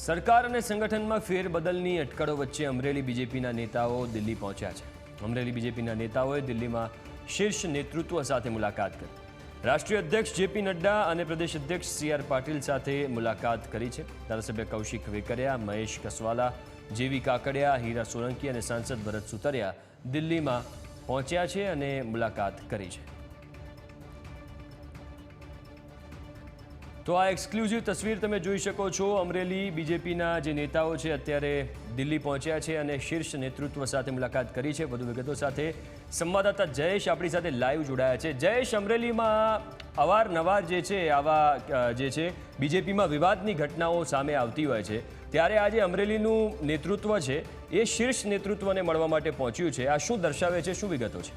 સરકાર અને સંગઠનમાં ફેરબદલની અટકળો વચ્ચે અમરેલી બીજેપીના નેતાઓ દિલ્હી પહોંચ્યા છે। અમરેલી બીજેપીના નેતાઓએ દિલ્હીમાં શીર્ષ નેતૃત્વ સાથે મુલાકાત કરી। રાષ્ટ્રીય અધ્યક્ષ જેપી નડ્ડા અને પ્રદેશ અધ્યક્ષ સીઆર પાટીલ સાથે મુલાકાત કરી છે। ધારાસભ્ય કૌશિક વેકરિયા, મહેશ કસવાલા, જેવી કાકડિયા, હીરા સોલંકી અને સાંસદ ભરત સુતરિયા દિલ્હીમાં પહોંચ્યા છે અને મુલાકાત કરી છે। તો આ એક્સક્લુઝિવ તસવીર તમે જોઈ શકો છો। અમરેલી બીજેપીના જે નેતાઓ છે અત્યારે દિલ્હી પહોંચ્યા છે અને શીર્ષ નેતૃત્વ સાથે મુલાકાત કરી છે। વધુ વિગતો સાથે સંવાદદાતા જયેશ આપણી સાથે લાઈવ જોડાયા છે। જયેશ, અમરેલીમાં અવારનવાર જે છે આવા જે છે બીજેપીમાં વિવાદની ઘટનાઓ સામે આવતી હોય છે, ત્યારે આજે અમરેલીનું નેતૃત્વ છે એ શીર્ષ નેતૃત્વને મળવા માટે પહોંચ્યું છે। આ શું દર્શાવે છે, શું વિગતો છે?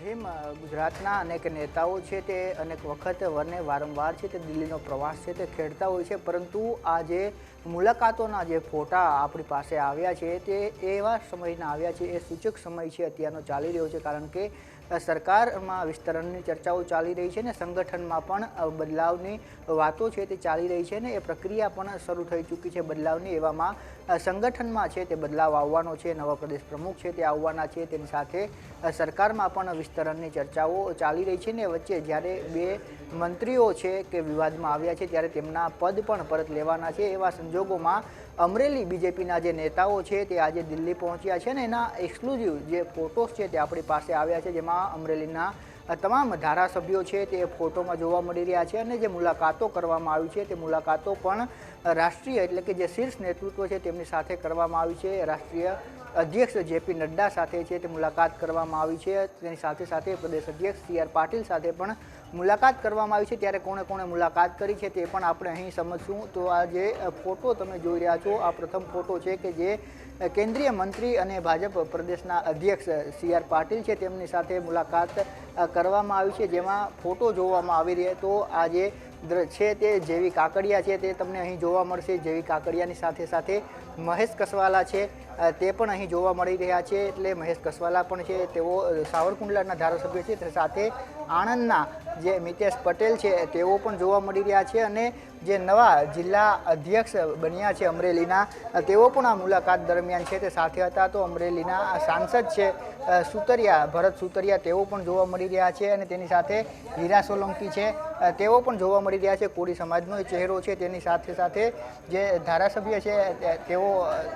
હેમ, ગુજરાતના અનેક નેતાઓ છે તે અનેક વખત વારંવાર છે તે દિલ્હીનો પ્રવાસ છે તે ખેડતા હોય છે, પરંતુ આ જે મુલાકાતોના જે ફોટા આપણી પાસે આવ્યા છે તે એવા સમયના આવ્યા છે, એ સૂચક સમય છે અત્યારનો ચાલી રહ્યો છે। કારણ કે સરકારમાં વિસ્તરણની ચર્ચાઓ ચાલી રહી છે ને સંગઠનમાં પણ બદલાવની વાતો છે તે ચાલી રહી છે ને એ પ્રક્રિયા પણ શરૂ થઈ ચૂકી છે બદલાવની। એવામાં સંગઠનમાં છે તે બદલાવ આવવાનો છે, નવા પ્રદેશ પ્રમુખ છે તે આવવાના છે, તેની સાથે સરકારમાં પણ વિસ્તરણની ચર્ચાઓ ચાલી રહી છે ને વચ્ચે જ્યારે બે મંત્રીઓ છે કે વિવાદમાં આવ્યા છે ત્યારે તેમના પદ પણ પરત લેવાના છે। એવા સંજોગોમાં અમરેલી બીજેપીના જે નેતાઓ છે તે આજે દિલ્હી પહોંચ્યા છે ને એના એક્સક્લુઝિવ જે ફોટોસ છે તે આપણી પાસે આવ્યા છે, જેમાં અમરેલીના તમામ ધારાસભ્યો છે તે ફોટોમાં જોવા મળી રહ્યા છે અને જે મુલાકાતો કરવામાં આવી છે તે મુલાકાતો પણ રાષ્ટ્રીય એટલે કે જે શીર્ષ નેતૃત્વ છે તેમની સાથે કરવામાં આવી છે। રાષ્ટ્રીય અધ્યક્ષ જેપી નડ્ડા સાથે છે તે મુલાકાત કરવામાં આવી છે, તેની સાથે સાથે પ્રદેશ અધ્યક્ષ સીઆર પાટીલ સાથે પણ મુલાકાત કરવામાં આવી છે। ત્યારે કોણે કોણે મુલાકાત કરી છે તે પણ આપણે અહીં સમજશું। તો આ જે ફોટો તમે જોઈ રહ્યા છો, આ પ્રથમ ફોટો છે કે જે કેન્દ્રીય મંત્રી અને ભાજપ પ્રદેશના અધ્યક્ષ સીઆર પાટીલ છે તેમની સાથે મુલાકાત કરવામાં આવી છે, જેમાં ફોટો જોવામાં આવી રહ્યા તો આ જે છે તે જેવી કાકડિયા છે તે તમને અહીં જોવા મળશે। જેવી કાકડિયાની સાથે સાથે મહેશ કસવાલા છે તે પણ અહીં જોવા મળી રહ્યા છે। એટલે મહેશ કસવાલા પણ છે તેઓ સાવરકુંડલાના ધારાસભ્ય છે, તે સાથે આણંદના જે મિતેશ પટેલ છે તેઓ પણ જોવા મળી રહ્યા છે અને જે નવા જિલ્લા અધ્યક્ષ બન્યા છે અમરેલીના તેઓ પણ આ મુલાકાત દરમિયાન છે તે સાથે હતા। તો અમરેલીના સાંસદ છે સુતરિયા, ભરત સુતરિયા, તેઓ પણ જોવા મળી રહ્યા છે અને તેની સાથે હીરા સોલંકી છે તેઓ પણ જોવા મળી રહ્યા છે। કોળી સમાજનો ચહેરો છે, તેની સાથે સાથે જે ધારાસભ્ય છે તેઓ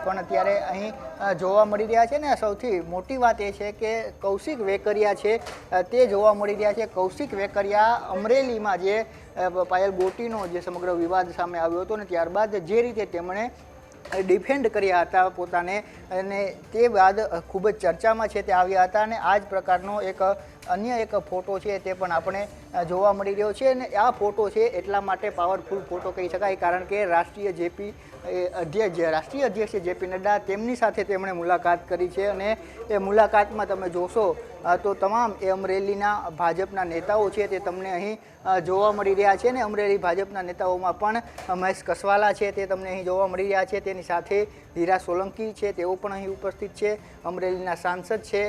પણ અત્યારે અહીં જોવા મળી રહ્યા છે ને સૌથી મોટી વાત એ છે કે કૌશિક વેકરિયા છે તે જોવા મળી રહ્યા છે। કૌશિક વેકરિયા અમરેલીમાં જે પાયલ ગોટીનો જે સમગ્ર વિવાદ સામે આવ્યો હતો ને ત્યારબાદ જે રીતે તેમણે ડિફેન્ડ કર્યા હતા પોતાને અને તે બાદ ખૂબ જ ચર્ચામાં છે તે આવ્યા હતા અને આ જ પ્રકારનો અન્ય એક ફોટો છે તે પણ આપણે જોવા મળી રહ્યો છે અને આ ફોટો છે એટલા માટે પાવરફુલ ફોટો કહી શકાય કારણ કે રાષ્ટ્રીય અધ્યક્ષ જેપી નડ્ડા તેમની સાથે તેમણે મુલાકાત કરી છે અને એ મુલાકાતમાં તમે જોશો તો તમામ એ અમરેલીના ભાજપના નેતાઓ છે તે તમને અહીં જોવા મળી રહ્યા છે ને અમરેલી ભાજપના નેતાઓમાં પણ મહેશ કસવાલા છે તે તમને અહીં જોવા મળી રહ્યા છે, તેની સાથે હીરા સોલંકી છે તેઓ પણ અહીં ઉપસ્થિત છે। અમરેલીના સાંસદ છે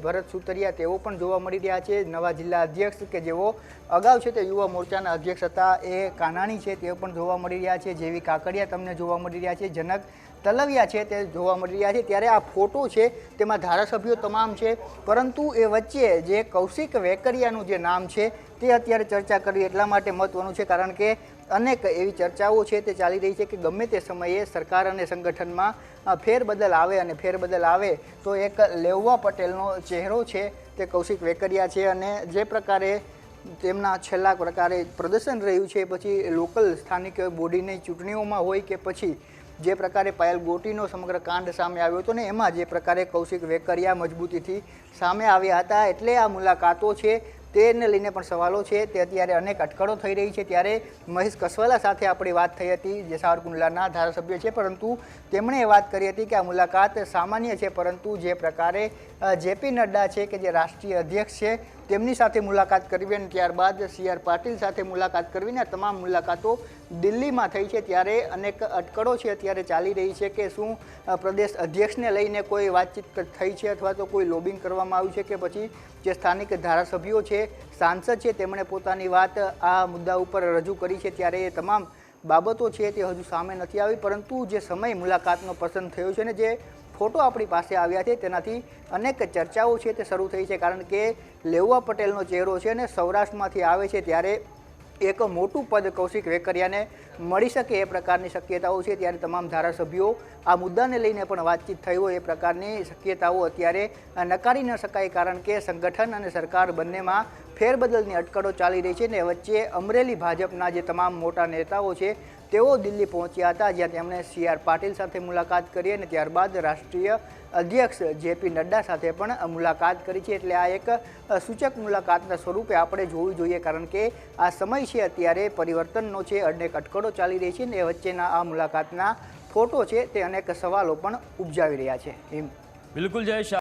ભરત સુતરિયા તેઓ પણ જોવા મળી રહ્યા છે। નવા જિલ્લા અધ્યક્ષ કે જેઓ અગાઉ છે તે યુવા મોરચાના અધ્યક્ષ હતા એ કાનાણી છે તેઓ પણ જોવા મળી રહ્યા છે। જેવી કાકડિયા તમને જોવા મળી રહ્યા છે, જનક તલવિયા છે તે જોવા મળી રહ્યા છે। ત્યારે આ ફોટો છે તેમાં ધારાસભ્યો તમામ છે, પરંતુ એ વચ્ચે જે કૌશિક વેકરિયાનું જે નામ છે તે અત્યારે ચર્ચા કરવી એટલા માટે મહત્વનું છે કારણ કે અનેક એવી ચર્ચાઓ છે તે ચાલી રહી છે કે ગમે તે સમયે સરકાર અને સંગઠનમાં ફેરબદલ આવે અને ફેરબદલ આવે તો એક લેઉવા પટેલનો ચહેરો છે તે કૌશિક વેકરિયા છે અને જે પ્રકારે તેમના છેલ્લા પ્રકારે પ્રદર્શન રહ્યું છે, પછી લોકલ સ્થાનિક બોડીની ચૂંટણીઓમાં હોય કે પછી જે પ્રકારે પાયલ ગોટીનો સમગ્ર કાંડ સામે આવ્યો હતો ને એમાં જે પ્રકારે કૌશિક વેકરિયા મજબૂતીથી સામે આવ્યા હતા, એટલે આ મુલાકાતો છે તેને લઈને પણ સવાલો છે તે અત્યારે અનેક અટકળો થઈ રહી છે। ત્યારે મહેશ કસવાલા સાથે આપણી વાત થઈ હતી જે સાવરકુંડલાના ધારાસભ્ય છે, પરંતુ તેમણે એ વાત કરી હતી કે આ મુલાકાત સામાન્ય છે, પરંતુ જે પ્રકારે જેપી નડ્ડા છે કે જે રાષ્ટ્રીય અધ્યક્ષ છે તેમની સાથે મુલાકાત કરવી અને ત્યારબાદ સીઆર પાટીલ સાથે મુલાકાત કરવી ને તમામ મુલાકાતો દિલ્હીમાં થઈ છે। ત્યારે અનેક અટકળો છે અત્યારે ચાલી રહી છે કે શું પ્રદેશ અધ્યક્ષને લઈને કોઈ વાતચીત થઈ છે અથવા તો કોઈ લોબિંગ કરવામાં આવ્યું છે કે પછી જે સ્થાનિક ધારાસભ્યો છે સાંસદ છે તેમણે પોતાની વાત આ મુદ્દા ઉપર રજૂ કરી છે। ત્યારે એ તમામ બાબતો છે તે હજુ સામે નથી આવી, પરંતુ જે સમય મુલાકાતનો પસંદ થયો છે ને જે ફોટો આપણી પાસે આવ્યા છે તેનાથી અનેક ચર્ચાઓ છે તે શરૂ થઈ છે, કારણ કે લેઉવા પટેલનો ચહેરો છે અને સૌરાષ્ટ્રમાંથી આવે છે ત્યારે એક મોટું પદ કૌશિક વેકરિયાને મળી શકે એ પ્રકારની શક્યતાઓ છે, ત્યારે તમામ ધારાસભ્યો આ મુદ્દાને લઈને પણ વાતચીત થઈ હોય એ પ્રકારની શક્યતાઓ અત્યારે નકારી ન શકાય, કારણ કે સંગઠન અને સરકાર બંનેમાં ફેરબદલની અટકળો ચાલી રહી છે ને વચ્ચે અમરેલી ભાજપના જે તમામ મોટા નેતાઓ છે તેઓ દિલ્હી પહોંચ્યા હતા, જ્યાં તેમણે CR પાટીલ સાથે મુલાકાત કરી અને ત્યારબાદ રાષ્ટ્રીય અધ્યક્ષ JP નડ્ડા સાથે પણ મુલાકાત કરી છે, એટલે આ એક સૂચક મુલાકાતના સ્વરૂપે આપણે જોવું જોઈએ, કારણ કે આ સમય છે અત્યારે પરિવર્તનનો છે, અનેક અટકળો ચાલી રહી છે ને એ વચ્ચેના આ મુલાકાતના ફોટો છે તે અનેક સવાલો પણ ઉપજાવી રહ્યા છે. બિલકુલ જયેશ.